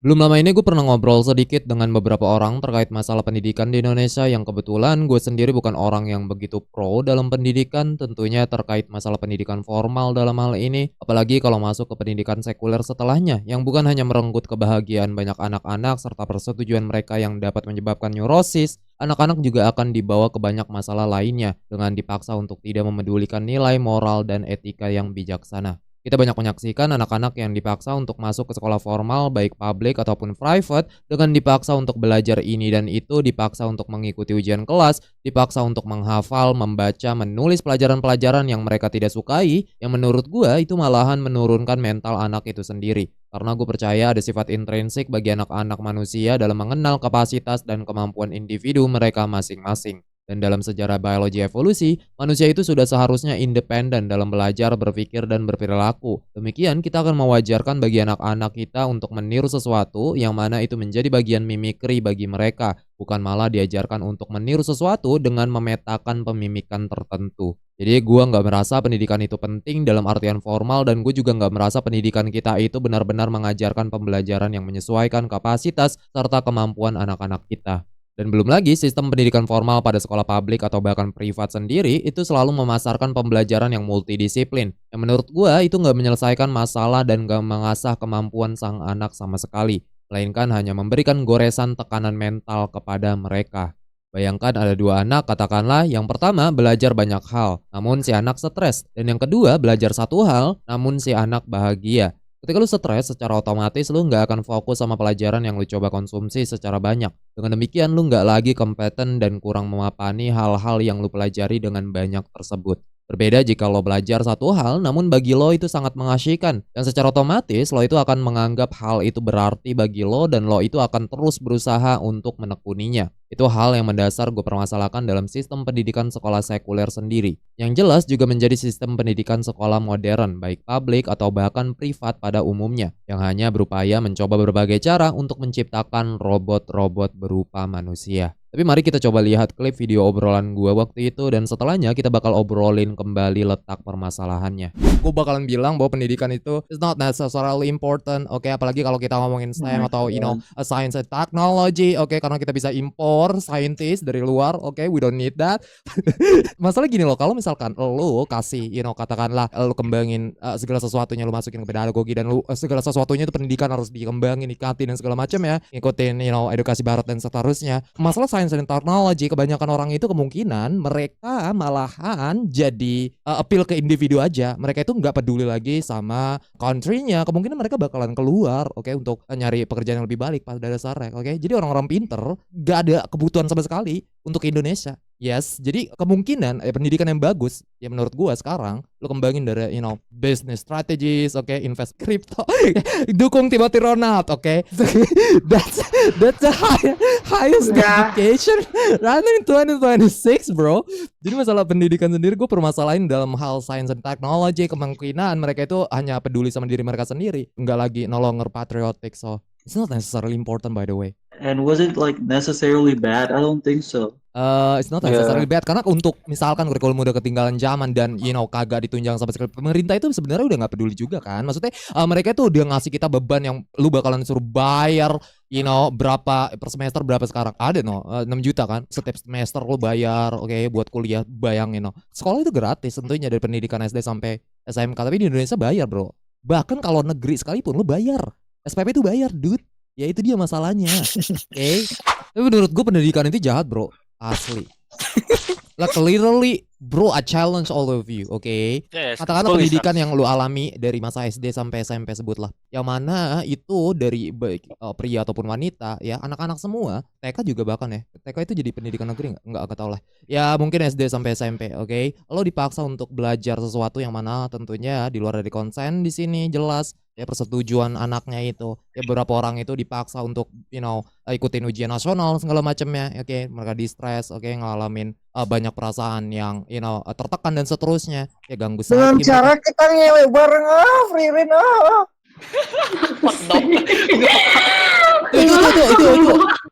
Belum lama ini gue pernah ngobrol sedikit dengan beberapa orang terkait masalah pendidikan di Indonesia yang kebetulan gue sendiri bukan orang yang begitu pro dalam pendidikan, tentunya terkait masalah pendidikan formal dalam hal ini, apalagi kalau masuk ke pendidikan sekuler setelahnya, yang bukan hanya merenggut kebahagiaan banyak anak-anak serta persetujuan mereka yang dapat menyebabkan neurosis, anak-anak juga akan dibawa ke banyak masalah lainnya dengan dipaksa untuk tidak memedulikan nilai moral dan etika yang bijaksana. Kita banyak menyaksikan anak-anak yang dipaksa untuk masuk ke sekolah formal, baik publik ataupun private, dengan dipaksa untuk belajar ini dan itu, dipaksa untuk mengikuti ujian kelas, dipaksa untuk menghafal, membaca, menulis pelajaran-pelajaran yang mereka tidak sukai, yang menurut gua itu malahan menurunkan mental anak itu sendiri. Karena gue percaya ada sifat intrinsik bagi anak-anak manusia dalam mengenal kapasitas dan kemampuan individu mereka masing-masing. Dan dalam sejarah biologi evolusi, manusia itu sudah seharusnya independen dalam belajar, berpikir, dan berperilaku. Demikian, kita akan mewajarkan bagi anak-anak kita untuk meniru sesuatu yang mana itu menjadi bagian mimikri bagi mereka, bukan malah diajarkan untuk meniru sesuatu dengan memetakan pemimikan tertentu. Jadi gue nggak merasa pendidikan itu penting dalam artian formal dan gue juga nggak merasa pendidikan kita itu benar-benar mengajarkan pembelajaran yang menyesuaikan kapasitas serta kemampuan anak-anak kita. Dan belum lagi sistem pendidikan formal pada sekolah publik atau bahkan privat sendiri itu selalu memasarkan pembelajaran yang multidisiplin. Yang menurut gua itu nggak menyelesaikan masalah dan nggak mengasah kemampuan sang anak sama sekali. Melainkan hanya memberikan goresan tekanan mental kepada mereka. Bayangkan ada dua anak, katakanlah yang pertama belajar banyak hal, namun si anak stres. Dan yang kedua belajar satu hal, namun si anak bahagia. Ketika lu stres, secara otomatis lu nggak akan fokus sama pelajaran yang lu coba konsumsi secara banyak. Dengan demikian, lu nggak lagi kompeten dan kurang memahami hal-hal yang lu pelajari dengan banyak tersebut. Berbeda jika lo belajar satu hal, namun bagi lo itu sangat mengasyikkan. Dan secara otomatis, lo itu akan menganggap hal itu berarti bagi lo dan lo itu akan terus berusaha untuk menekuninya. Itu hal yang mendasar gue permasalahkan dalam sistem pendidikan sekolah sekuler sendiri. Yang jelas juga menjadi sistem pendidikan sekolah modern, baik publik atau bahkan privat pada umumnya, yang hanya berupaya mencoba berbagai cara untuk menciptakan robot-robot berupa manusia. Tapi mari kita coba lihat klip video obrolan gue waktu itu dan setelahnya kita bakal obrolin kembali letak permasalahannya. Gue bakalan bilang bahwa pendidikan itu is not necessarily important, oke, apalagi kalau kita ngomongin Oh STEM my atau God. science and technology, oke, karena kita bisa impor scientist dari luar, oke, we don't need that. Masalah gini loh, kalau misalkan lo kasih, katakanlah lo kembangin segala sesuatunya, lo masukin ke pedagogi dan lo segala sesuatunya itu pendidikan harus dikembangin, dikatin dan segala macam ya, ngikutin edukasi barat dan seterusnya. Masalah science and technology, kebanyakan orang itu kemungkinan mereka malahan jadi appeal ke individu aja. Mereka itu nggak peduli lagi sama country-nya. Kemungkinan mereka bakalan keluar, oke, untuk nyari pekerjaan yang lebih baik pada dasarnya, oke. Jadi orang-orang pinter nggak ada kebutuhan sama sekali untuk Indonesia. Yes, jadi kemungkinan pendidikan yang bagus ya menurut gua sekarang lu kembangin dari business strategies, oke, invest crypto, dukung Timothy Ronald, oke. That's the highest Enggak. education running 2026, bro. Jadi masalah pendidikan sendiri gue permasalahin dalam hal science and technology, kemungkinan mereka itu hanya peduli sama diri mereka sendiri, nggak lagi no longer patriotic, so it's not necessarily important by the way. And was it like necessarily bad? I don't think so. It's not necessarily Yeah. bad karena untuk misalkan kurikulum udah ketinggalan zaman dan kagak ditunjang sama sekali, pemerintah itu sebenarnya udah nggak peduli juga kan, maksudnya mereka itu udah ngasih kita beban yang lu bakalan suruh bayar berapa per semester, berapa sekarang ada 6 juta kan setiap semester lu bayar, oke, buat kuliah. Bayangin sekolah itu gratis tentunya dari pendidikan SD sampai SMK, tapi di Indonesia bayar bro, bahkan kalau negeri sekalipun lu bayar, SPP itu bayar dude, ya itu dia masalahnya. Oke. Tapi menurut gue pendidikan itu jahat bro, asli. Like literally bro, I challenge all of you, oke. Yes, Katakanlah fully pendidikan sucks. yang lu alami dari masa SD sampai SMP sebutlah, yang mana itu dari baik pria ataupun wanita ya, anak-anak semua, TK juga bahkan ya, TK itu jadi pendidikan negeri nggak tau lah. Ya mungkin SD sampai SMP, oke. Lo dipaksa untuk belajar sesuatu yang mana tentunya di luar dari konsen di sini jelas ya, persetujuan anaknya itu. Ya beberapa orang itu dipaksa untuk ikutin ujian nasional segala macamnya, oke. Mereka di stres, oke, ngalamin banyak perasaan yang tertekan dan seterusnya, ya ganggu Dengan psyche cara mereka. kita ngewe bareng Ririn Fuck dong.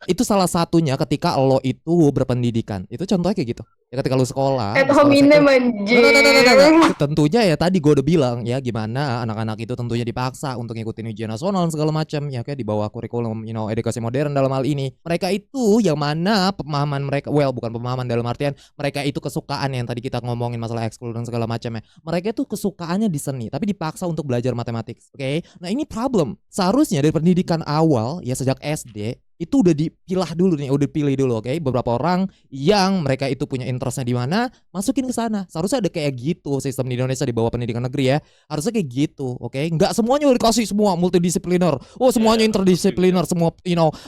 Itu itu salah satunya ketika lo itu berpendidikan. Itu contohnya kayak gitu. Ya ketika lo sekolah, Ad di sekolah hominem sektor. anjir. Tentunya ya tadi gue udah bilang ya gimana anak-anak itu tentunya dipaksa untuk ngikutin ujian nasional dan segala macam ya kayak di bawah kurikulum edukasi modern dalam hal ini. Mereka itu yang mana pemahaman mereka bukan pemahaman dalam artian mereka itu kesukaan yang tadi kita ngomongin masalah ekskul dan segala macam ya. Mereka itu kesukaannya di seni tapi dipaksa untuk belajar matematik. Oke. Nah, ini problem. Seharusnya dari pendidikan awal ya sejak SD itu udah dipilah dulu nih, udah pilih dulu, oke? Beberapa orang yang mereka itu punya interestnya di mana, masukin ke sana. Seharusnya ada kayak gitu sistem di Indonesia di bawah pendidikan negeri ya. Harusnya kayak gitu, oke? Nggak semuanya udah dikasih semua multidisipliner. Oh, semuanya interdisipliner, semua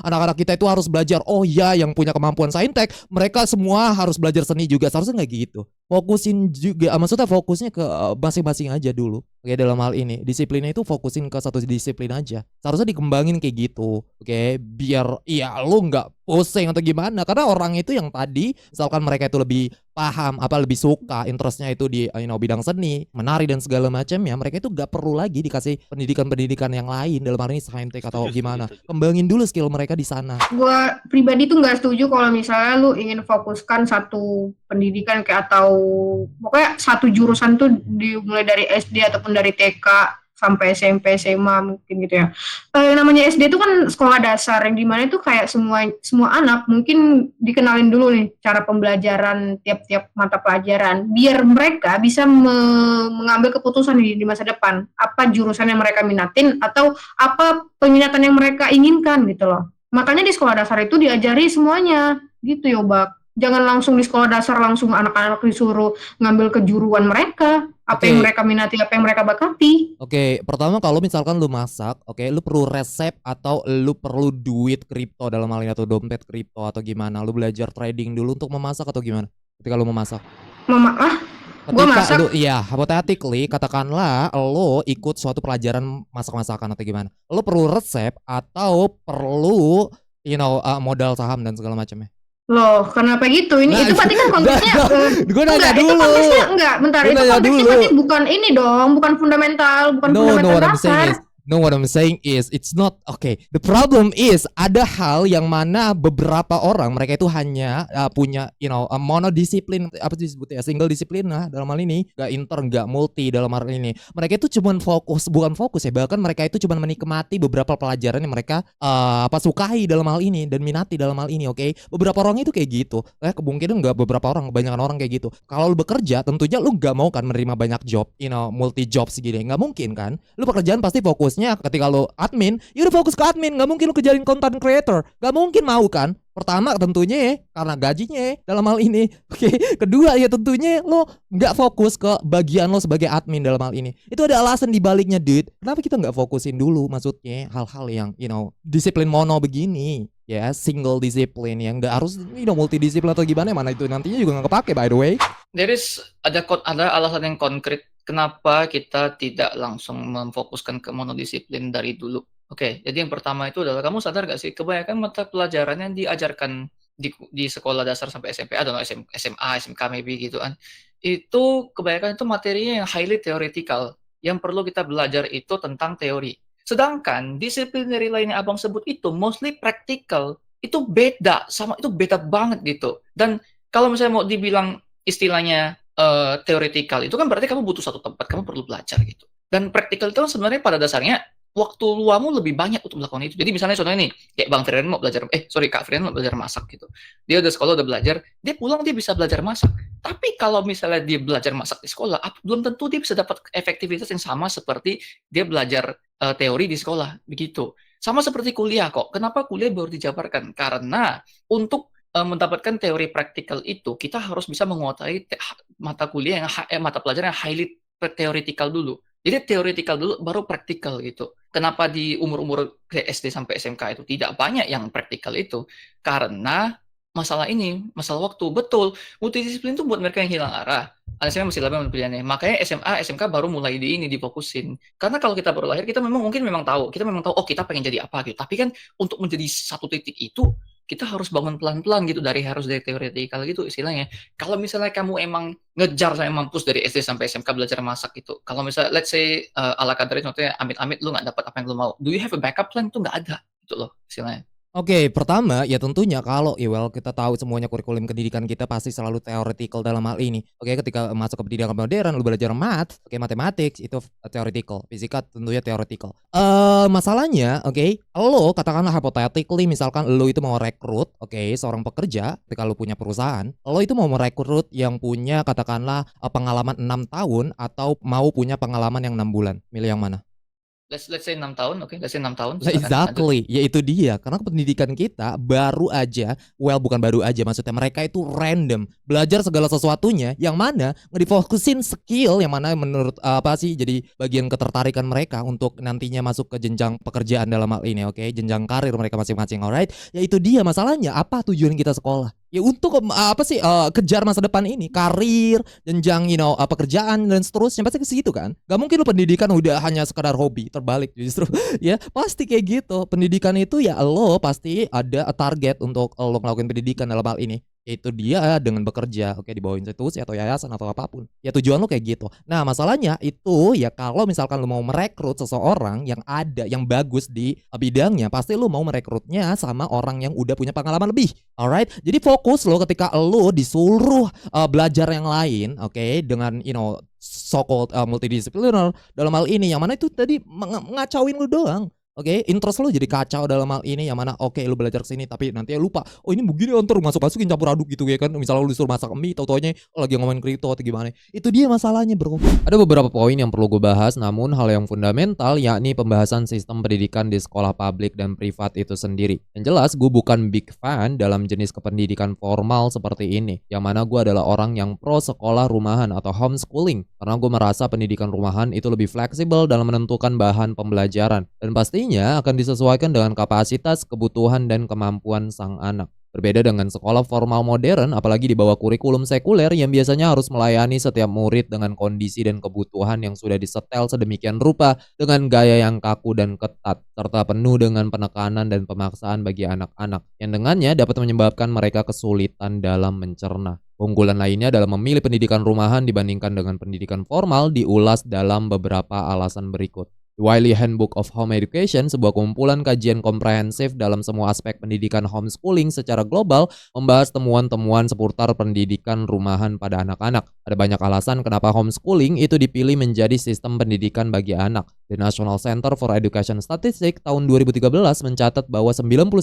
anak-anak kita itu harus belajar. Oh ya, yang punya kemampuan saintek, mereka semua harus belajar seni juga. Seharusnya nggak gitu. Fokusin juga, maksudnya fokusnya ke masing-masing aja dulu. Oke, dalam hal ini disiplinnya itu fokusin ke satu disiplin aja. Seharusnya dikembangin kayak gitu. Oke, biar ya lu nggak pusing atau gimana. Karena orang itu yang tadi misalkan mereka itu lebih paham lebih suka interestnya itu di bidang seni, menari dan segala macam ya, mereka itu nggak perlu lagi dikasih pendidikan yang lain dalam hal ini saintek atau gimana. Kembangin dulu skill mereka di sana. Gue pribadi tuh nggak setuju kalau misalnya lu ingin fokuskan satu pendidikan kayak atau pokoknya satu jurusan tuh dimulai dari SD ataupun dari TK sampai SMP, SMA mungkin gitu ya. Namanya SD itu kan sekolah dasar yang dimana itu kayak semua anak mungkin dikenalin dulu nih cara pembelajaran tiap-tiap mata pelajaran biar mereka bisa mengambil keputusan di masa depan apa jurusan yang mereka minatin atau apa peminatan yang mereka inginkan gitu loh. Makanya di sekolah dasar itu diajari semuanya gitu ya, Bak. Jangan langsung di sekolah dasar langsung anak-anak disuruh ngambil kejuruan mereka, apa yang mereka minati, apa yang mereka bakati. Oke, pertama kalau misalkan lu masak, oke, lu perlu resep atau lu perlu duit kripto dalam hal ini atau dompet kripto atau gimana? Lu belajar trading dulu untuk memasak atau gimana? Ketika lu memasak. Gua masak. Lu, iya, hypothetically, katakanlah lo ikut suatu pelajaran masak-masakan atau gimana? Lo perlu resep atau perlu modal saham dan segala macamnya? Loh, kenapa gitu? Itu berarti kan konteksnya gue nanya dulu. Itu konteksnya enggak, bentar. Itu konteksnya berarti bukan ini dong, bukan fundamental, bukan fundamental dasar. No, what I'm saying is it's not okay. The problem is ada hal yang mana beberapa orang mereka itu hanya punya monodisiplin, apa sih disebutnya, single disiplin dalam hal ini, gak inter, gak multi dalam hal ini. Mereka itu cuman bukan fokus ya, bahkan mereka itu cuman menikmati beberapa pelajaran yang mereka sukai dalam hal ini dan minati dalam hal ini, oke? Beberapa orang itu kayak gitu. Kemungkinan nggak beberapa orang, kebanyakan orang kayak gitu. Kalau lu bekerja, tentunya lu nggak mau kan menerima banyak job, multi jobs gini, nggak mungkin kan? Lu pekerjaan pasti fokusnya ketika lo admin, ya udah fokus ke admin, nggak mungkin lo kejalin content creator, nggak mungkin mau kan? Pertama tentunya ya, karena gajinya dalam hal ini, oke. Kedua ya tentunya lo nggak fokus ke bagian lo sebagai admin dalam hal ini. Itu ada alasan dibaliknya, dude. Kenapa kita nggak fokusin dulu, maksudnya hal-hal yang disiplin mono begini, ya single disiplin yang nggak harus multidisiplin atau gimana, mana itu nantinya juga nggak kepake by the way. Ada alasan yang konkret kenapa kita tidak langsung memfokuskan ke monodisiplin dari dulu. Oke, jadi yang pertama itu adalah kamu sadar gak sih kebanyakan mata pelajaran yang diajarkan di sekolah dasar sampai SMP atau SMA, SMK maybe gitu kan. Itu kebanyakan itu materinya yang highly theoretical. Yang perlu kita belajar itu tentang teori. Sedangkan disiplin dari lain yang Abang sebut itu mostly practical. Itu beda banget gitu. Dan kalau misalnya mau dibilang istilahnya teoretikal itu kan berarti kamu butuh satu tempat, kamu perlu belajar gitu. Dan praktikal itu kan sebenarnya pada dasarnya waktu luangmu lebih banyak untuk melakukan itu. Jadi misalnya contohnya nih, kayak Bang Firian mau belajar, Kak Firian mau belajar masak gitu. Dia udah sekolah udah belajar, dia pulang dia bisa belajar masak. Tapi kalau misalnya dia belajar masak di sekolah, belum tentu dia bisa dapat efektivitas yang sama seperti dia belajar teori di sekolah, begitu. Sama seperti kuliah kok. Kenapa kuliah baru dijabarkan? Karena untuk mendapatkan teori praktikal itu kita harus bisa menguasai mata kuliah mata pelajaran yang highly theoretical dulu. Jadi theoretical dulu baru praktikal gitu. Kenapa di umur-umur SD sampai SMK itu tidak banyak yang praktikal itu? Karena masalah waktu. Betul, multidisiplin itu buat mereka yang hilang arah. Anak-anak masih lama pilihannya. Makanya SMA, SMK baru mulai difokusin. Karena kalau kita baru lahir, kita memang tahu, oh kita pengen jadi apa gitu. Tapi kan untuk menjadi satu titik itu kita harus bangun pelan-pelan gitu dari teoretikal gitu istilahnya. Kalau misalnya kamu emang ngejar sampai mampus dari SD sampai SMK belajar masak gitu. Kalau misalnya let's say ala kadar contohnya amit-amit lu nggak dapat apa yang lu mau. Do you have a backup plan? Itu nggak ada gitu loh istilahnya. Oke, pertama ya tentunya kalau kita tahu semuanya kurikulum pendidikan kita pasti selalu theoretical dalam hal ini. Oke, ketika masuk ke pendidikan modern lu belajar math, oke matematik itu theoretical, fisika tentunya theoretical. Masalahnya oke, lo katakanlah hypothetically misalkan lo itu mau rekrut, oke, seorang pekerja ketika lo punya perusahaan, lo itu mau merekrut yang punya katakanlah pengalaman 6 tahun atau mau punya pengalaman yang 6 bulan. Milih yang mana? Let's say 6 tahun, oke, let's say 6 tahun, Nah silakan lanjut. exactly, ya itu dia. Karena pendidikan kita baru aja, bukan baru aja, maksudnya mereka itu random belajar segala sesuatunya, yang mana ngedifokusin skill yang mana menurut apa sih jadi bagian ketertarikan mereka untuk nantinya masuk ke jenjang pekerjaan dalam hal ini, oke, jenjang karir mereka masing-masing, alright. Ya itu dia masalahnya, apa tujuan kita sekolah? Ya untuk apa sih kejar masa depan ini, karir, jenjang pekerjaan dan seterusnya, pasti ke situ kan. Gak mungkin lu pendidikan udah hanya sekadar hobi, terbalik justru. Ya pasti kayak gitu. Pendidikan itu ya lo pasti ada target untuk lo melakukan pendidikan dalam hal ini, yaitu dia dengan bekerja oke di bawah institusi atau yayasan atau apapun. Ya tujuan lo kayak gitu. Nah masalahnya itu ya kalau misalkan lo mau merekrut seseorang yang ada yang bagus di bidangnya, pasti lo mau merekrutnya sama orang yang udah punya pengalaman lebih. Alright, jadi fokus lo ketika lo disuruh belajar yang lain, oke, dengan so called multidisipliner dalam hal ini, yang mana itu tadi ngacauin lu doang. Oke, interest lu jadi kacau dalam hal ini, yang mana oke lu belajar kesini tapi nanti lupa. Oh ini begini ntar masukin campur aduk gitu ya kan. Misalnya lu disuruh masak mie, tau-taunya lagi ngomongin kripto atau gimana. Itu dia masalahnya bro. Ada beberapa poin yang perlu gue bahas, namun hal yang fundamental yakni pembahasan sistem pendidikan di sekolah publik dan privat itu sendiri. Yang jelas gue bukan big fan dalam jenis kependidikan formal seperti ini, yang mana gue adalah orang yang pro sekolah rumahan atau homeschooling, karena gue merasa pendidikan rumahan itu lebih fleksibel dalam menentukan bahan pembelajaran, dan pastinya akan disesuaikan dengan kapasitas, kebutuhan, dan kemampuan sang anak. Berbeda dengan sekolah formal modern, apalagi di bawah kurikulum sekuler yang biasanya harus melayani setiap murid dengan kondisi dan kebutuhan yang sudah disetel sedemikian rupa dengan gaya yang kaku dan ketat, serta penuh dengan penekanan dan pemaksaan bagi anak-anak, yang dengannya dapat menyebabkan mereka kesulitan dalam mencerna. Keunggulan lainnya dalam memilih pendidikan rumahan dibandingkan dengan pendidikan formal diulas dalam beberapa alasan berikut. Wiley Handbook of Home Education, sebuah kumpulan kajian komprehensif dalam semua aspek pendidikan homeschooling secara global, membahas temuan-temuan seputar pendidikan rumahan pada anak-anak. Ada banyak alasan kenapa homeschooling itu dipilih menjadi sistem pendidikan bagi anak. The National Center for Education Statistics tahun 2013 mencatat bahwa 91%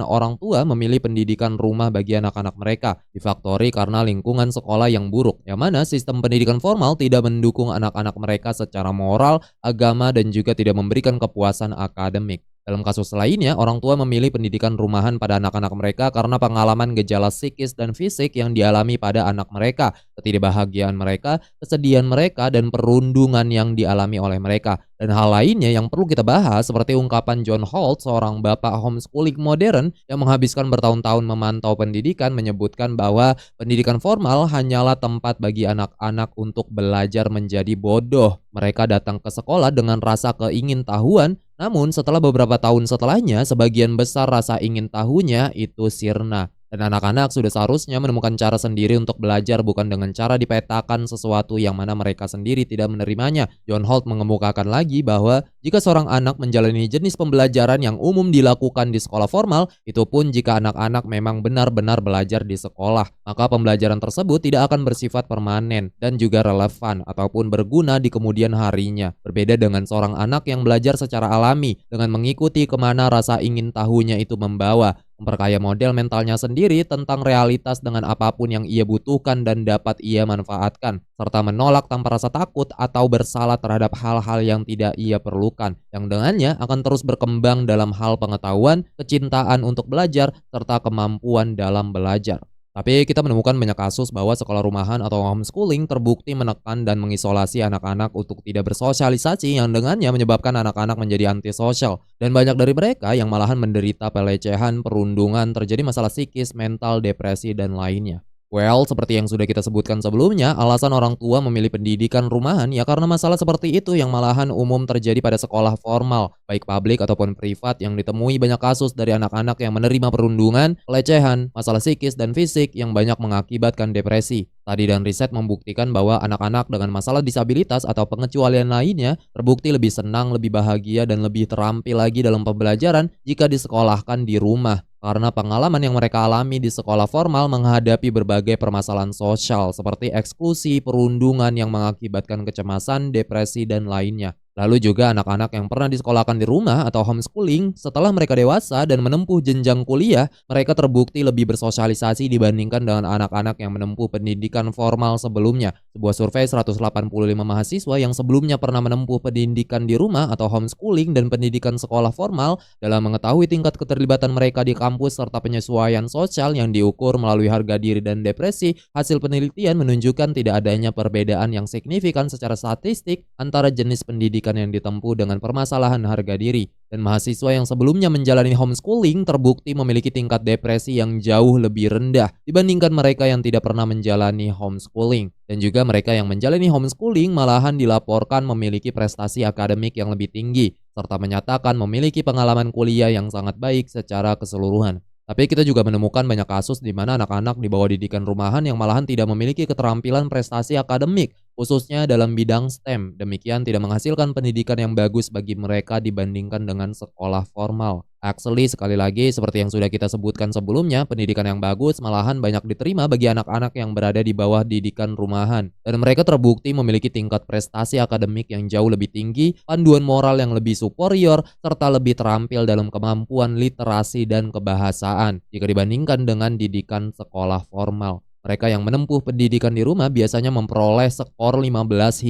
orang tua memilih pendidikan rumah bagi anak-anak mereka, difaktori karena lingkungan sekolah yang buruk, yang mana sistem pendidikan formal tidak mendukung anak-anak mereka secara moral, agama, dan juga tidak memberikan kepuasan akademik. Dalam kasus lainnya, orang tua memilih pendidikan rumahan pada anak-anak mereka karena pengalaman gejala psikis dan fisik yang dialami pada anak mereka, ketidakbahagiaan mereka, kesedihan mereka, dan perundungan yang dialami oleh mereka. Dan hal lainnya yang perlu kita bahas seperti ungkapan John Holt, seorang bapak homeschooling modern yang menghabiskan bertahun-tahun memantau pendidikan, menyebutkan bahwa pendidikan formal hanyalah tempat bagi anak-anak untuk belajar menjadi bodoh. Mereka datang ke sekolah dengan rasa keingintahuan, namun setelah beberapa tahun setelahnya, sebagian besar rasa ingin tahunya itu sirna. Dan anak-anak sudah seharusnya menemukan cara sendiri untuk belajar, bukan dengan cara dipetakan sesuatu yang mana mereka sendiri tidak menerimanya. John Holt mengemukakan lagi bahwa jika seorang anak menjalani jenis pembelajaran yang umum dilakukan di sekolah formal, itu pun jika anak-anak memang benar-benar belajar di sekolah, maka pembelajaran tersebut tidak akan bersifat permanen dan juga relevan ataupun berguna di kemudian harinya. Berbeda dengan seorang anak yang belajar secara alami dengan mengikuti kemana rasa ingin tahunya itu membawa, memperkaya model mentalnya sendiri tentang realitas dengan apapun yang ia butuhkan dan dapat ia manfaatkan, serta menolak tanpa rasa takut atau bersalah terhadap hal-hal yang tidak ia perlukan, yang dengannya akan terus berkembang dalam hal pengetahuan, kecintaan untuk belajar, serta kemampuan dalam belajar. Tapi kita menemukan banyak kasus bahwa sekolah rumahan atau homeschooling terbukti menekan dan mengisolasi anak-anak untuk tidak bersosialisasi, yang dengannya menyebabkan anak-anak menjadi antisosial. Dan banyak dari mereka yang malahan menderita pelecehan, perundungan, terjadi masalah psikis, mental, depresi, dan lainnya. Well, seperti yang sudah kita sebutkan sebelumnya, alasan orang tua memilih pendidikan rumahan ya karena masalah seperti itu yang malahan umum terjadi pada sekolah formal, baik publik ataupun privat yang ditemui banyak kasus dari anak-anak yang menerima perundungan, pelecehan, masalah psikis dan fisik yang banyak mengakibatkan depresi. Studi dan riset membuktikan bahwa anak-anak dengan masalah disabilitas atau pengecualian lainnya terbukti lebih senang, lebih bahagia, dan lebih terampil lagi dalam pembelajaran jika disekolahkan di rumah. Karena pengalaman yang mereka alami di sekolah formal menghadapi berbagai permasalahan sosial seperti eksklusi, perundungan yang mengakibatkan kecemasan, depresi, dan lainnya. Lalu juga anak-anak yang pernah disekolahkan di rumah atau homeschooling, setelah mereka dewasa dan menempuh jenjang kuliah, mereka terbukti lebih bersosialisasi dibandingkan dengan anak-anak yang menempuh pendidikan formal sebelumnya. Sebuah survei 185 mahasiswa yang sebelumnya pernah menempuh pendidikan di rumah atau homeschooling dan pendidikan sekolah formal dalam mengetahui tingkat keterlibatan mereka di kampus serta penyesuaian sosial yang diukur melalui harga diri dan depresi, hasil penelitian menunjukkan tidak adanya perbedaan yang signifikan secara statistik antara jenis pendidikan yang ditempuh dengan permasalahan harga diri. Dan mahasiswa yang sebelumnya menjalani homeschooling terbukti memiliki tingkat depresi yang jauh lebih rendah dibandingkan mereka yang tidak pernah menjalani homeschooling. Dan juga mereka yang menjalani homeschooling malahan dilaporkan memiliki prestasi akademik yang lebih tinggi, serta menyatakan memiliki pengalaman kuliah yang sangat baik secara keseluruhan. Tapi kita juga menemukan banyak kasus di mana anak-anak di bawah didikan rumahan yang malahan tidak memiliki keterampilan prestasi akademik, khususnya dalam bidang STEM. Demikian tidak menghasilkan pendidikan yang bagus bagi mereka dibandingkan dengan sekolah formal. Actually, sekali lagi, seperti yang sudah kita sebutkan sebelumnya, pendidikan yang bagus malahan banyak diterima bagi anak-anak yang berada di bawah didikan rumahan. Dan mereka terbukti memiliki tingkat prestasi akademik yang jauh lebih tinggi, panduan moral yang lebih superior, serta lebih terampil dalam kemampuan literasi dan kebahasaan jika dibandingkan dengan didikan sekolah formal. Mereka yang menempuh pendidikan di rumah biasanya memperoleh skor 15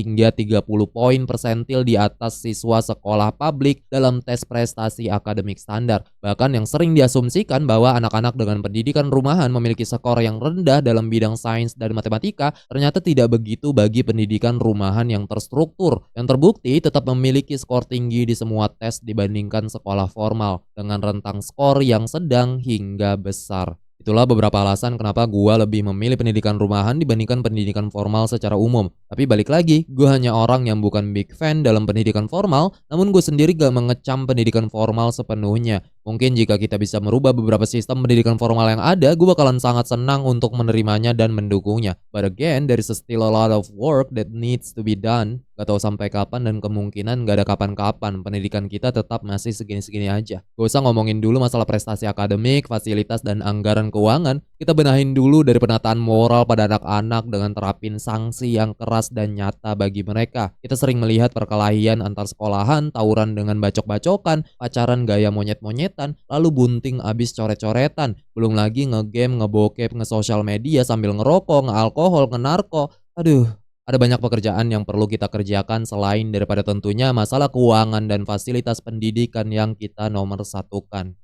hingga 30 poin persentil di atas siswa sekolah publik dalam tes prestasi akademik standar. Bahkan yang sering diasumsikan bahwa anak-anak dengan pendidikan rumahan memiliki skor yang rendah dalam bidang sains dan matematika, ternyata tidak begitu bagi pendidikan rumahan yang terstruktur. Yang terbukti tetap memiliki skor tinggi di semua tes dibandingkan sekolah formal, dengan rentang skor yang sedang hingga besar. Itulah beberapa alasan kenapa gua lebih memilih pendidikan rumahan dibandingkan pendidikan formal secara umum. Tapi balik lagi, gua hanya orang yang bukan big fan dalam pendidikan formal, namun gue sendiri gak mengecam pendidikan formal sepenuhnya. Mungkin jika kita bisa merubah beberapa sistem pendidikan formal yang ada, gue bakalan sangat senang untuk menerimanya dan mendukungnya. But again, there is still a lot of work that needs to be done. Gak tahu sampai kapan dan kemungkinan gak ada kapan-kapan. Pendidikan kita tetap masih segini-segini aja. Gak usah ngomongin dulu masalah prestasi akademik, fasilitas, dan anggaran keuangan. Kita benahin dulu dari penataan moral pada anak-anak dengan terapin sanksi yang keras dan nyata bagi mereka. Kita sering melihat perkelahian antar sekolahan, tawuran dengan bacok-bacokan, pacaran gaya monyet-monyetan, lalu bunting abis coret-coretan. Belum lagi ngegame, ngebokep, nge-social media sambil ngerokok, nge-alkohol, nge-narko. Aduh, ada banyak pekerjaan yang perlu kita kerjakan selain daripada tentunya masalah keuangan dan fasilitas pendidikan yang kita nomor satukan.